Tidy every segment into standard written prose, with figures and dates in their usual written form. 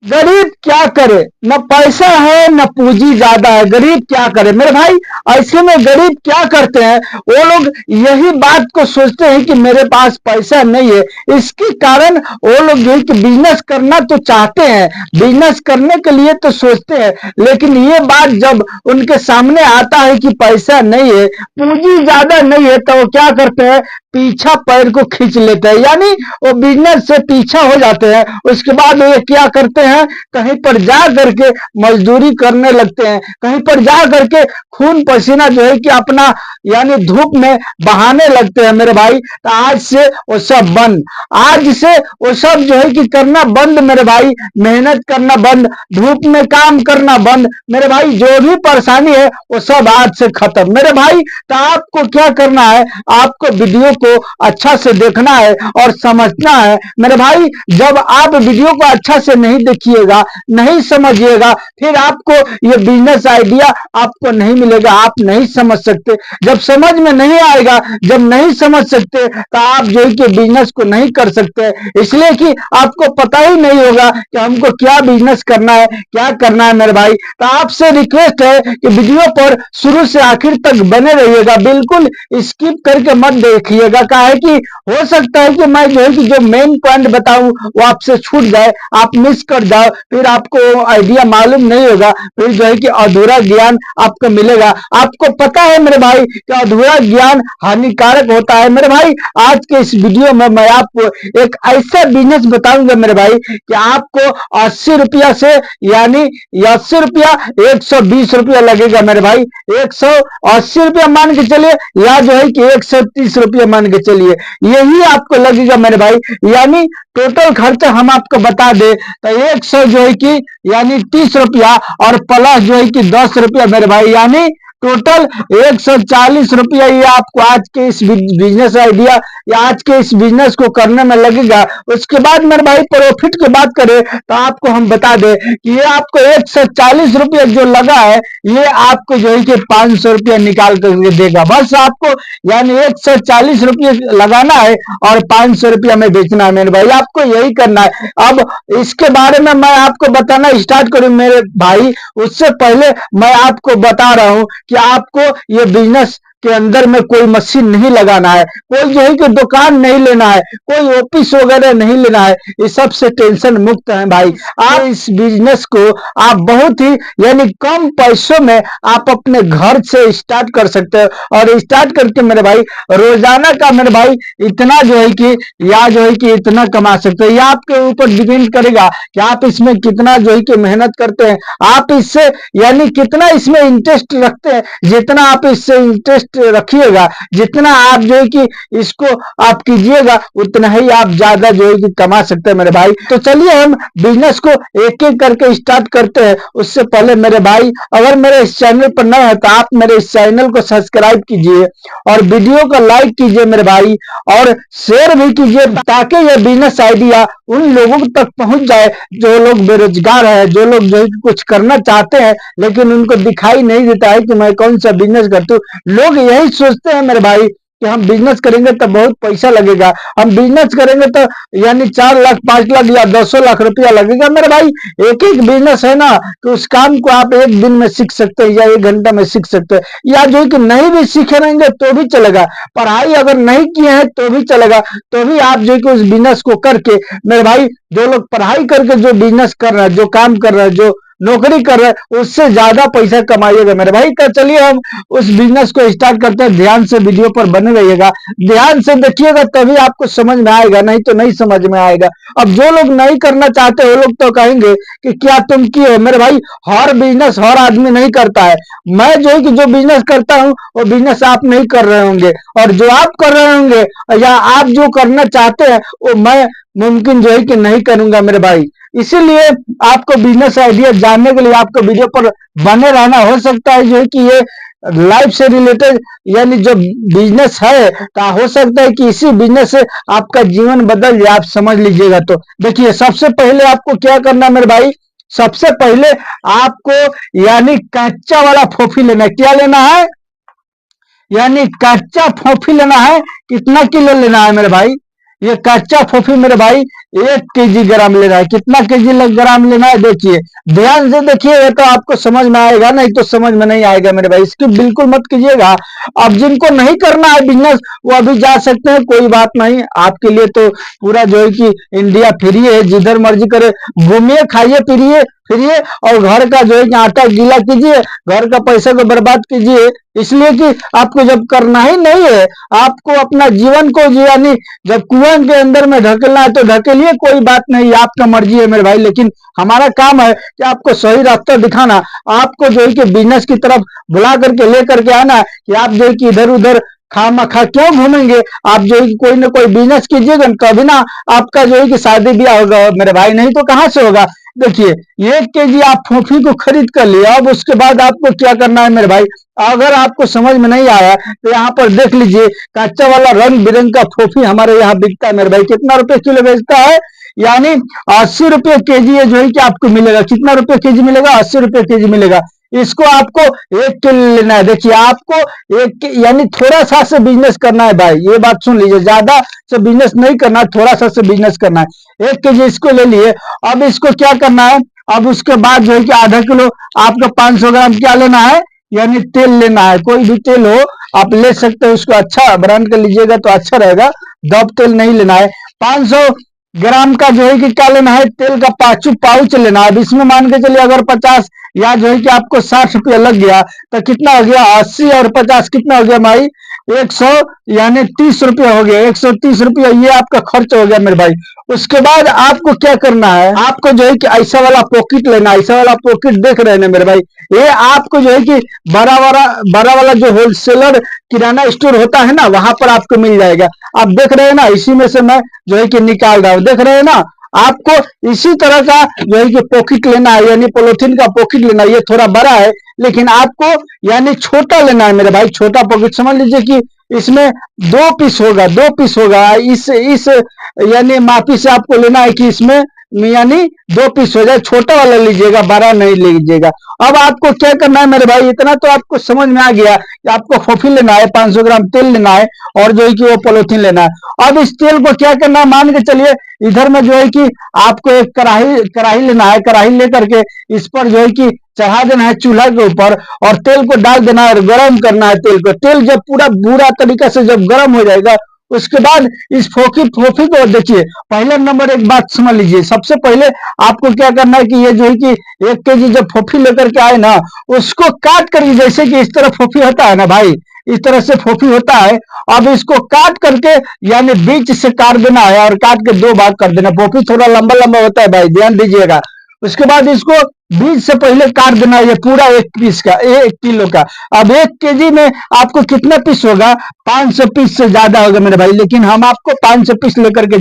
गरीब क्या करे, न पैसा है न पूंजी ज्यादा है, गरीब क्या करे मेरे भाई। ऐसे में गरीब क्या करते हैं, वो लोग यही बात को सोचते हैं कि मेरे पास पैसा नहीं है, इसके कारण वो लोग जो है कि बिजनेस करना तो चाहते हैं, बिजनेस करने के लिए तो सोचते हैं, लेकिन ये बात जब उनके सामने आता है कि पैसा नहीं है, पूंजी ज्यादा नहीं है, तो वो क्या करते हैं, पीछा पैर को खींच लेते हैं, यानी वो बिजनेस से पीछा हो जाते हैं। उसके बाद वो क्या करते हैं, कहीं पर जा करके मजदूरी करने लगते हैं, कहीं पर जा करके खून पसीना जो है कि अपना यानी धूप में बहाने लगते हैं मेरे भाई। तो आज से वो सब बंद, आज से वो सब जो है कि करना बंद मेरे भाई, मेहनत करना बंद, धूप में काम करना बंद मेरे भाई, जो भी परेशानी है वो सब आज से खत्म मेरे भाई। तो आपको क्या करना है, आपको वीडियो को अच्छा से देखना है और समझना है मेरे भाई। जब आप वीडियो को अच्छा से नहीं देखिएगा, नहीं समझिएगा, फिर आपको ये बिजनेस आइडिया आपको नहीं मिलेगा, आप नहीं समझ सकते। जब समझ में नहीं आएगा, जब नहीं समझ सकते, तो आप जो है कि बिजनेस को नहीं कर सकते, इसलिए कि आपको पता ही नहीं होगा कि हमको क्या बिजनेस करना है, क्या करना है मेरे भाई। तो आपसे रिक्वेस्ट है कि वीडियो पर शुरू से आखिर तक बने रहिएगा, बिल्कुल स्किप करके मत देखिएगा। क्या है कि हो सकता है कि मैं जो है कि जो मेन पॉइंट बताऊं वो आपसे छूट जाए, आप मिस कर जाओ, फिर आपको आइडिया मालूम नहीं होगा, फिर जो है कि अधूरा ज्ञान आपको मिलेगा। आपको पता है मेरे भाई कि अधूरा ज्ञान हानिकारक होता है मेरे भाई। आज के इस वीडियो में मैं आपको एक ऐसा बिजनेस बताऊंगा मेरे भाई कि आपको 80 रुपया से यानी 80 रुपया 120 रुपया लगेगा मेरे भाई, 180 रुपया मान के चलिए, या जो है कि 130 रुपया मान के चलिए, यही आपको लगेगा मेरे भाई। यानी टोटल खर्चा हम आपको बता दे तो 100 जो है कि यानी 30 रुपया और प्लस जो है कि 10 रुपया मेरे भाई, यानी टोटल 140 रुपया ये आपको आज के इस बिजनेस आइडिया या आज के इस बिजनेस को करने में लगेगा। उसके बाद मेरे भाई प्रॉफिट की बात करें तो आपको हम बता दें कि ये आपको 140 रुपया जो लगा है, ये आपको जो है कि 500 रुपया निकाल कर देगा। बस आपको यानी 140 रुपये लगाना है और 500 रुपया में बेचना है मेरे भाई, आपको यही करना है। अब इसके बारे में मैं आपको बताना स्टार्ट करूं मेरे भाई, उससे पहले मैं आपको बता रहा हूं कि आपको ये बिजनेस के अंदर में कोई मशीन नहीं लगाना है, कोई जो है कि दुकान नहीं लेना है, कोई ऑफिस वगैरह नहीं लेना है, ये सब से टेंशन मुक्त है भाई। आप इस बिजनेस को आप बहुत ही यानी कम पैसों में आप अपने घर से स्टार्ट कर सकते हो, और स्टार्ट करके मेरे भाई रोजाना का मेरे भाई इतना जो है कि या जो है कि इतना कमा सकते हो। यह आपके ऊपर डिपेंड करेगा कि आप इसमें कितना जो है कि मेहनत करते हैं, आप इससे यानी कितना इसमें इंटरेस्ट रखते हैं। जितना आप इससे इंटरेस्ट रखिएगा, जितना आप जो है कि इसको आप कीजिएगा, उतना ही आप ज्यादा जो है कि कमा सकते हैं मेरे भाई। तो चलिए हम बिजनेस को एक एक करके स्टार्ट करते हैं। उससे पहले मेरे भाई अगर मेरे इस चैनल पर नए हैं तो आप मेरे इस चैनल को सब्सक्राइब कीजिए और वीडियो को लाइक कीजिए मेरे भाई, और शेयर भी कीजिए, ताकि ये बिजनेस आइडिया उन लोगों तक पहुंच जाए जो लोग बेरोजगार है, जो लोग जो है कि कुछ करना चाहते हैं लेकिन उनको दिखाई नहीं देता है कि मैं कौन सा बिजनेस करता हूँ। लोग यही सोचते हैं मेरे भाई कि हम बिजनेस करेंगे तो बहुत पैसा लगेगा, हम बिजनेस करेंगे तो यानी 4 लाख 5 लाख या 10 लाख रुपया लगेगा मेरे भाई। एक एक बिजनेस है ना, तो उस काम को आप एक दिन में सीख सकते हैं या 1 घंटा में सीख सकते हैं, या जो है कि नहीं भी सीखे रहेंगे तो भी चलेगा, पढ़ाई अगर नहीं किए हैं तो भी चलेगा, तो भी आप जो है कि उस बिजनेस को करके मेरे भाई, जो लोग पढ़ाई करके जो बिजनेस कर रहे हैं, जो काम कर रहे हैं, जो नौकरी कर रहे हैं, उससे ज्यादा पैसा कमाइएगा मेरे भाई। तो चलिए हम उस बिजनेस को स्टार्ट करते हैं। ध्यान से वीडियो पर बने रहिएगा, ध्यान से देखिएगा, तभी आपको समझ में आएगा, नहीं तो नहीं समझ में आएगा। अब जो लोग नहीं करना चाहते वो लोग तो कहेंगे कि क्या तुम किए मेरे भाई, हर बिजनेस हर आदमी नहीं करता है। मैं जो है कि जो बिजनेस करता हूँ वो बिजनेस आप नहीं कर रहे होंगे, और जो आप कर रहे होंगे या आप जो करना चाहते हैं वो मैं मुमकिन जो है कि नहीं करूंगा मेरे भाई। इसीलिए आपको बिजनेस आइडिया जानने के लिए आपको वीडियो पर बने रहना। हो सकता है जो है कि ये लाइफ से रिलेटेड यानी जो बिजनेस है, तो हो सकता है कि इसी बिजनेस से आपका जीवन बदल जाए, आप समझ लीजिएगा। तो देखिए सबसे पहले आपको क्या करना है मेरे भाई, सबसे पहले आपको यानी कच्चा वाला फोफी लेना है। क्या लेना है, यानी कच्चा फोफी लेना है। कितना किलो लेना है मेरे भाई, ये कच्चा फोफी मेरे भाई 1 kg ग्राम लेना है। कितना केजी ग्राम लेना है देखिए, ध्यान से देखिए, तो आपको समझ में आएगा, नहीं तो समझ में नहीं आएगा मेरे भाई, इसकी बिल्कुल मत कीजिएगा। अब जिनको नहीं करना है बिजनेस वो अभी जा सकते हैं, कोई बात नहीं, आपके लिए तो पूरा जो है कि इंडिया फ्री है, जिधर मर्जी करे घूमिए, खाइए, पिरिए फिरिए, और घर का जो है कि आटा गीला कीजिए, घर का पैसा को बर्बाद कीजिए, इसलिए कि आपको जब करना ही नहीं है, आपको अपना जीवन को यानी जब कुआं के अंदर में ढकेलना है तो ढकेलिए, कोई बात नहीं, आपका मर्जी है मेरे भाई, लेकिन हमारा काम है कि आपको सही रास्ता दिखाना, आपको जो है कि बिजनेस की तरफ बुला करके लेकर के आना, कि आप जो है कि इधर उधर खामा खा क्यों घूमेंगे, आप जो है कि कोई ना कोई बिजनेस कीजिएगा, तभी ना आपका जो है कि शादी ब्याह होगा मेरे भाई, नहीं तो कहां से होगा। देखिए, 1 kg आप फोफी को खरीद कर लिया, अब उसके बाद आपको क्या करना है मेरे भाई, अगर आपको समझ में नहीं आया तो यहाँ पर देख लीजिए, कच्चा वाला रंग बिरंग का फोफी हमारे यहाँ बिकता है मेरे भाई, कितना रुपए किलो बेचता है, यानी 80 रुपए केजी जो है कि आपको मिलेगा, कितना रुपए केजी मिलेगा, 80 रुपए केजी मिलेगा। इसको आपको 1 किलो लेना है। देखिए, आपको यानी थोड़ा सा से बिजनेस करना है भाई, ये बात सुन लीजिए, ज्यादा से बिजनेस नहीं करना, थोड़ा सा से बिजनेस करना है। 1 kg इसको ले लिए, अब इसको क्या करना है, अब उसके बाद जो है कि आधा किलो आपको 500 ग्राम क्या लेना है, यानी तेल लेना है, कोई भी तेल हो आप ले सकते हो, उसको अच्छा ब्रांड का लीजिएगा तो अच्छा रहेगा, दब तेल नहीं लेना है। 500 ग्राम का जो है कि क्या लेना है, तेल का पाँचों पाउच लेना है। अब इसमें मान के चलिए अगर 50 या जो है कि आपको 60 रुपया लग गया तो कितना हो गया, 80 और 50 कितना हो गया भाई, 100, यानी 30 रुपया हो गया, 130 रुपया ये आपका खर्च हो गया मेरे भाई। उसके बाद आपको क्या करना है, आपको जो है कि ऐसा वाला पॉकेट लेना है, ऐसा वाला पॉकेट देख रहे हैं ना मेरे भाई, ये आपको जो है कि बड़ा वाला जो होलसेलर किराना स्टोर होता है ना, वहां पर आपको मिल जाएगा। आप देख रहे हैं ना, इसी में से मैं जो है कि निकाल रहा हूं, देख रहे हैं ना, आपको इसी तरह का जो है कि पॉकेट लेना है, यानी पॉलिथीन का पॉकेट लेना है, ये थोड़ा बड़ा है लेकिन आपको यानी छोटा लेना है मेरे भाई, छोटा पॉकेट समझ लीजिए कि इसमें 2 पीस होगा, 2 पीस होगा, इस यानी मापी से आपको लेना है कि इसमें यानी 2 पीस हो जाए, छोटा वाला लीजिएगा, बड़ा नहीं लीजिएगा। अब आपको क्या करना है मेरे भाई, इतना तो आपको समझ में आ गया कि आपको फोफी लेना है, 500 ग्राम तेल लेना है, और जो है कि वो पॉलिथीन लेना है। अब इस तेल को क्या करना है, मान के चलिए इधर में जो है कि आपको एक कढ़ाई कढ़ाई लेना है, कढ़ाई लेकर के इस पर जो है कि चढ़ा देना है चूल्हा के ऊपर, और तेल को डाल देना है और गर्म करना है तेल को। तेल जब पूरा बुरा तरीका से जब गर्म हो जाएगा, उसके बाद इस फोफी फोफी को देखिए, पहले नंबर एक बात समझ लीजिए, सबसे पहले आपको क्या करना है कि ये जो है कि 1 kg जब फोफी लेकर के आए ना, उसको काट करके, जैसे कि इस तरह फोफी होता है ना भाई, इस तरह से फोफी होता है, अब इसको काट करके यानी बीच से काट देना है, और काट के 2 भाग कर देना। फोफी थोड़ा लंबा लंबा होता है भाई, ध्यान दीजिएगा। उसके बाद इसको बीज से पहले काट देना, ये पूरा 1 पीस का, 1 किलो का। अब 1 kg में आपको कितना पीस होगा, 500 पीस से ज्यादा होगा मेरे भाई, लेकिन हम आपको 500 पीस लेकर के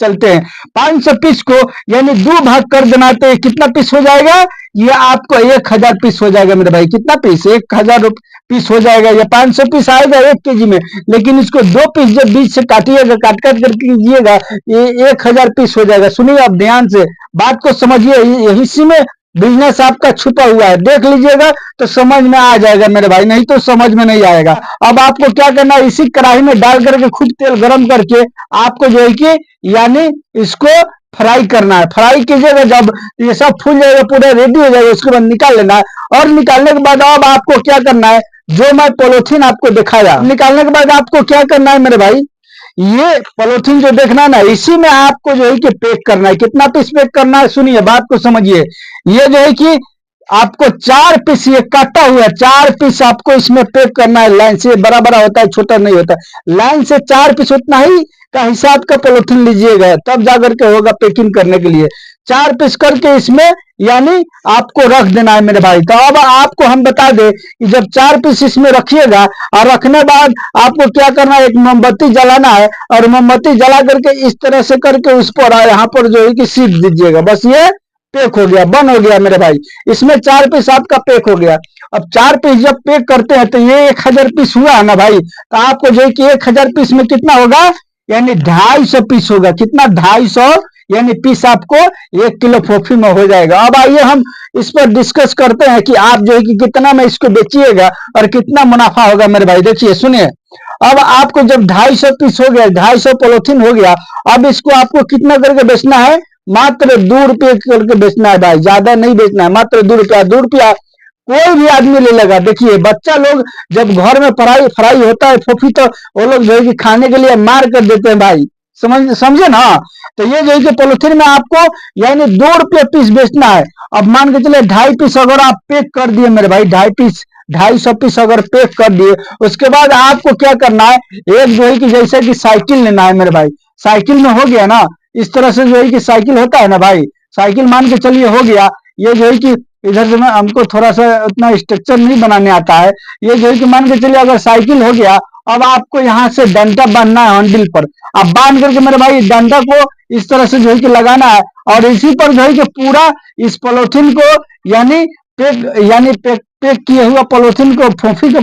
चलते हैं। 500 पीस को यानी 2 भाग कर देना, तो कितना पीस हो जाएगा, ये आपको 1000 पीस हो जाएगा मेरे भाई। कितना पीस, 1000 पीस हो जाएगा, ये 500 पीस आएगा 1 kg में, लेकिन इसको 2 पीस जब बीच से काटिएगा, काट काट करके कीजिएगा, ये 1000 पीस हो जाएगा। सुनिए आप ध्यान से बात को समझिए, इसी में बिजनेस आपका छुपा हुआ है, देख लीजिएगा तो समझ में आ जाएगा मेरे भाई, नहीं तो समझ में नहीं आएगा। अब आपको क्या करना है, इसी कढ़ाई में डाल करके खूब तेल गरम करके आपको जो है कि यानी इसको फ्राई करना है। फ्राई कीजिएगा, जब ये सब फूल जाएगा, पूरा रेडी हो जाएगा, उसके बाद निकाल लेना है। और निकालने के बाद अब आपको क्या करना है, जो मैं पॉलिथीन आपको दिखाया, निकालने के बाद आपको क्या करना है मेरे भाई, ये पॉलिथीन जो देखना है ना, इसी में आपको जो है कि पैक करना है। कितना पीस पैक करना है, सुनिए बात को समझिए। ये जो है कि आपको 4 पीस, ये काटा हुआ 4 पीस आपको इसमें पैक करना है। लाइन से बड़ा बड़ा होता है, छोटा नहीं होता, लाइन से 4 पीस उतना ही का हिसाब का पॉलिथीन लीजिएगा, तब जाकर के होगा पैकिंग करने के लिए। 4 पीस करके इसमें यानी आपको रख देना है मेरे भाई। तो अब आपको हम बता दें कि जब 4 पीस इसमें रखिएगा, और रखने बाद आपको क्या करना है, एक मोमबत्ती जलाना है, और मोमबत्ती जला करके इस तरह से करके उस पर यहाँ पर जो है कि सीख दीजिएगा, बस ये पैक हो गया, बन हो गया मेरे भाई। इसमें 4 पीस आपका पैक हो गया। अब 4 पीस जब पैक करते हैं तो ये 1000 पीस हुआ है ना भाई, तो आपको जो है कि 1000 पीस में कितना होगा, यानी 250 पीस होगा। कितना, 250, यानी पीस आपको 1 किलो फोफी में हो जाएगा। अब आइए हम इस पर डिस्कस करते हैं कि आप जो है कि कितना में इसको बेचिएगा और कितना मुनाफा होगा मेरे भाई। देखिए सुनिए, अब आपको जब 250 पीस हो गया, 250 पॉलिथीन हो गया, अब इसको आपको कितना करके बेचना है? मात्र 2 रुपये करके बेचना है भाई, ज्यादा नहीं बेचना है, मात्र 2 रुपया। 2 रुपया कोई भी आदमी ले लेगा। देखिए बच्चा लोग जब घर में पढ़ाई फ्राई होता है फोफी, तो वो लोग जो है कि खाने के लिए मार कर देते हैं भाई, समझे ना। तो ये जो है कि पॉलिथीन में आपको यानी 2 रुपये पीस बेचना है। अब मान के चले 2.5 पीस अगर आप पैक कर दिए मेरे भाई, 2.5 पीस 250 पीस अगर पैक कर दिए, उसके बाद आपको क्या करना है, एक जो है कि जैसे कि साइकिल लेना है मेरे भाई। साइकिल में हो गया ना, इस तरह से जो है कि साइकिल होता है ना भाई, साइकिल मान के चलिए हो गया। ये जो है कि इधर से मैं हमको थोड़ा सा उतना स्ट्रक्चर नहीं बनाने आता है। ये जो है कि मान के चलिए अगर साइकिल हो गया, अब आपको यहाँ से डंडा बांधना है हैंडल पर। अब बांध करके मेरे भाई डंडा को इस तरह से जो है कि लगाना है, और इसी पर जो है कि पूरा इस पॉलिथीन को यानी पैक किए हुआ पॉलिथीन को, फोफी के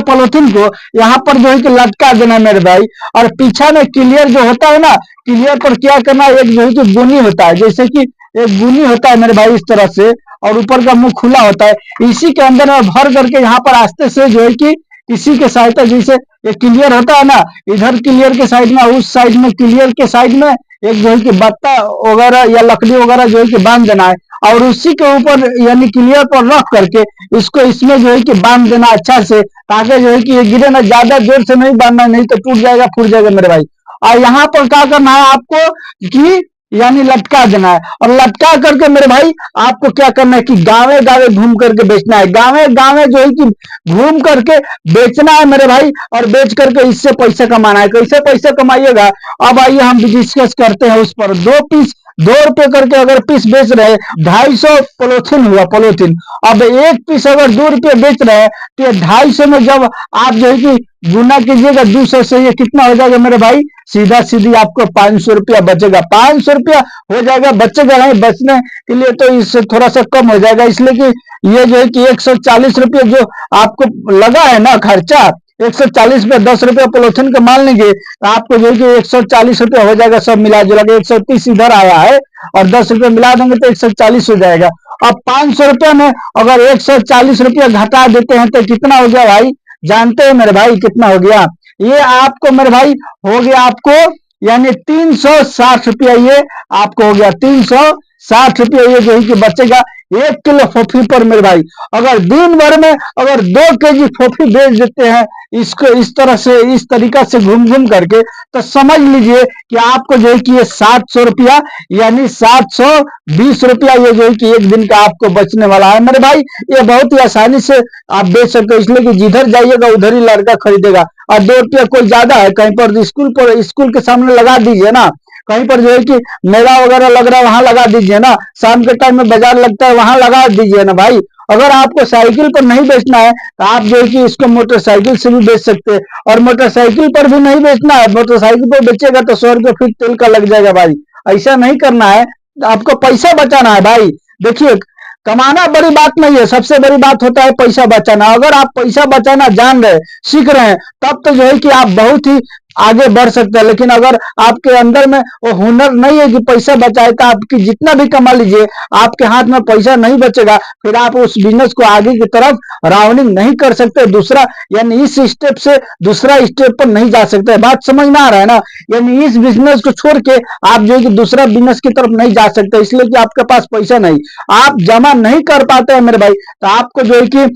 पॉलिथीन को यहाँ पर जो है कि लटका देना है मेरे भाई। और पीछा में क्लियर जो होता है ना, क्लियर पर क्या करना है, एक जो है कि गुनी होता है, जैसे कि एक गुनी होता है मेरे भाई इस तरह से, और ऊपर का मुंह खुला होता है। इसी के अंदर में भर करके यहाँ पर आस्ते से जो है कि इसी के सहायता, जैसे एक क्लियर होता है ना, इधर क्लियर के साइड में, उस साइड में क्लियर के साइड में एक जो है कि बत्ता वगैरह या लकड़ी वगैरह जो है कि बांध देना है, और उसी के ऊपर यानी क्लियर पर रख करके इसको इसमें जो है कि बांध देना अच्छा से, ताकि जो है कि ये गिरे ना। ज्यादा जोर से नहीं बांधना, नहीं तो टूट जाएगा, फूट जाएगा मेरे भाई। और यहाँ पर क्या करना है आपको कि यानी लटका देना है, और लटका करके मेरे भाई आपको क्या करना है कि गांवे गांवे घूम करके बेचना है। गांवे गांवे जो है कि घूम करके बेचना है मेरे भाई, और बेच करके इससे पैसा कमाना है। कैसे पैसा कमाइएगा, अब आइए हम डिस्कस करते हैं उस पर। 2 पीस 2 रुपए करके अगर पीस बेच रहे, 250 पॉलिथीन हुआ पॉलिथीन। अब एक पीस अगर 2 रुपये बेच रहे हैं, तो ये 250 में जब आप जो है कि गुना कीजिएगा 200 से, ये कितना हो जाएगा मेरे भाई? सीधा सीधी आपको 500 रुपया बचेगा। 500 रुपया हो जाएगा, बचेगा नहीं, बचने के लिए तो इससे थोड़ा सा कम हो जाएगा, इसलिए कि ये जो है कि 140 रुपये जो आपको लगा है ना खर्चा, 140 पे 10 रुपया पॉलिथीन का मान लेंगे, तो आपको जो है कि 140 रुपया हो जाएगा सब मिला जुला के। 130 इधर आया है और 10 रुपया मिला देंगे तो 140 हो जाएगा। अब 500 रुपया में अगर 140 रुपया घटा देते हैं तो कितना हो गया भाई? जानते हैं मेरे भाई कितना हो गया? ये आपको मेरे भाई हो गया आपको यानी 360 रुपया, ये आपको हो गया 360 रुपया। ये जो है कि बचेगा 1 किलो फोफी पर मेरे भाई। अगर दिन भर में अगर 2 केजी फोफी बेच देते हैं इसको इस तरह से, इस तरीका से घूम घूम करके, तो समझ लीजिए कि आपको जो है कि ये 700 रुपया यानी 720 रुपया ये जो है कि एक दिन का आपको बचने वाला है मेरे भाई। ये बहुत ही आसानी से आप बेच सकते हो, इसलिए कि जिधर जाइएगा उधर ही लड़का खरीदेगा। और 2 रुपया कोई ज्यादा है, कहीं पर स्कूल के सामने लगा दीजिए ना, कहीं पर जो है कि मेला वगैरह लग रहा है वहां लगा दीजिए ना, शाम के टाइम में बाजार लगता है वहां लगा दीजिए ना भाई। अगर आपको साइकिल पर नहीं बेचना है तो आप जो है कि इसको मोटरसाइकिल से भी बेच सकते हैं, और मोटरसाइकिल पर भी नहीं बेचना है, मोटरसाइकिल पर बेचेगा तो 100 रुपये फिर तेल का लग जाएगा भाई। ऐसा नहीं करना है, आपको पैसा बचाना है भाई। देखिए कमाना बड़ी बात नहीं है, सबसे बड़ी बात होता है पैसा बचाना। अगर आप पैसा बचाना जान रहे, सीख रहे हैं, तब तो जो है कि आप बहुत ही आगे बढ़ सकते हैं। लेकिन अगर आपके अंदर में वो हुनर नहीं है कि पैसा बचाए, तो आपकी जितना भी कमा लीजिए, आपके हाथ में पैसा नहीं बचेगा, फिर आप उस बिजनेस को आगे की तरफ राउंडिंग नहीं कर सकते। दूसरा यानी इस स्टेप से दूसरा स्टेप पर नहीं जा सकते। बात समझ में आ रहा है ना? यानी इस बिजनेस को छोड़ के आप जो है कि दूसरा बिजनेस की तरफ नहीं जा सकते, इसलिए कि आपके पास पैसा नहीं, आप जमा नहीं कर पाते हैं मेरे भाई। तो आपको जो है कि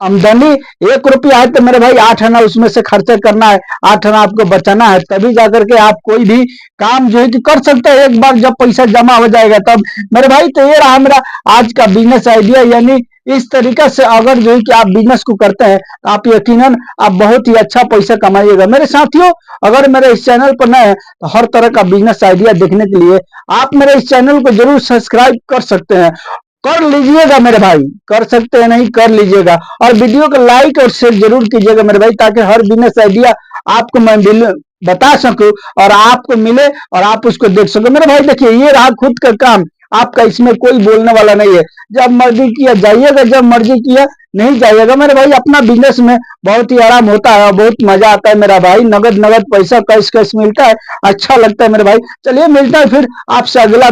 आमदनी 1 रुपया है तो मेरे भाई 8 आना उसमें से खर्चा करना है, 8 आना आपको बचाना है, तभी जाकर के आप कोई भी काम जो है कि कर सकते हैं। एक बार जब पैसा जमा हो जाएगा तब मेरे भाई। तो ये रहा मेरा आज का बिजनेस आइडिया। यानी इस तरीका से अगर जो है कि आप बिजनेस को करते हैं तो आप यकीनन आप बहुत ही अच्छा पैसा कमाइएगा। मेरे साथियों, अगर मेरे इस चैनल पर नए हैं तो हर तरह का बिजनेस आइडिया देखने के लिए आप मेरे इस चैनल को जरूर सब्सक्राइब कर सकते हैं, कर लीजिएगा मेरे भाई। कर सकते हैं नहीं, कर लीजिएगा, और वीडियो को लाइक और शेयर जरूर कीजिएगा मेरे भाई, ताकि हर बिजनेस आइडिया आपको मैं बता सकूं और आपको मिले और आप उसको देख सको मेरे भाई। देखिए ये रहा खुद का काम, आपका इसमें कोई बोलने वाला नहीं है। जब मर्जी किया जाइएगा, जब मर्जी किया नहीं जाइएगा मेरे भाई। अपना बिजनेस में बहुत ही आराम होता है और बहुत मजा आता है मेरा भाई। नगद नगद पैसा कैश कैश मिलता है, अच्छा लगता है मेरे भाई। चलिए मिलता है फिर आपसे अगला